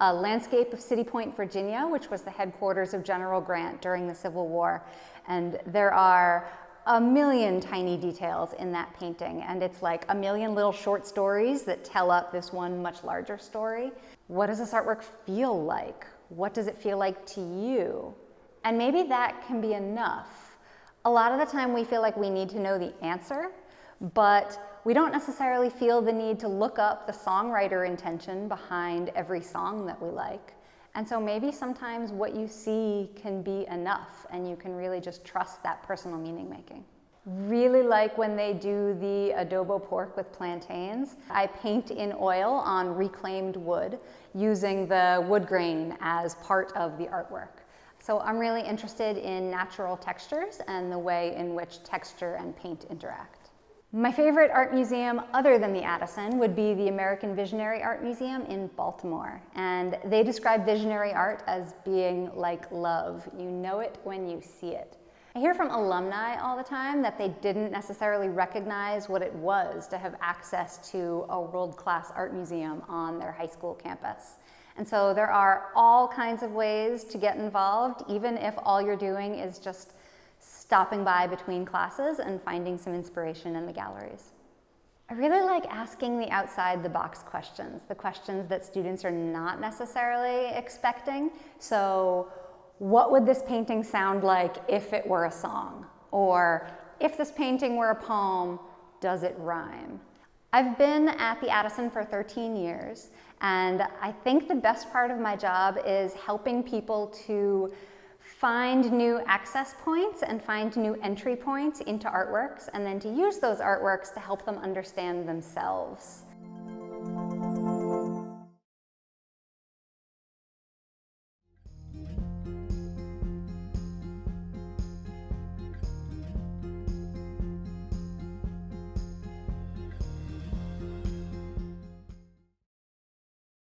a landscape of City Point, Virginia, which was the headquarters of General Grant during the Civil War. And there are a million tiny details in that painting, and it's like a million little short stories that tell up this one much larger story. What does this artwork feel like? What does it feel like to you? And maybe that can be enough. A lot of the time we feel like we need to know the answer, but we don't necessarily feel the need to look up the songwriter intention behind every song that we like. And so maybe sometimes what you see can be enough, and you can really just trust that personal meaning making. Really like when they do the adobo pork with plantains. I paint in oil on reclaimed wood using the wood grain as part of the artwork. So I'm really interested in natural textures and the way in which texture and paint interact. My favorite art museum other than the Addison would be the American Visionary Art Museum in Baltimore. And they describe visionary art as being like love. You know it when you see it. I hear from alumni all the time that they didn't necessarily recognize what it was to have access to a world-class art museum on their high school campus. And so there are all kinds of ways to get involved, even if all you're doing is just stopping by between classes and finding some inspiration in the galleries. I really like asking the outside the box questions, the questions that students are not necessarily expecting. So, what would this painting sound like if it were a song? Or if this painting were a poem, does it rhyme? I've been at the Addison for 13 years, and I think the best part of my job is helping people to find new access points and find new entry points into artworks, and then to use those artworks to help them understand themselves.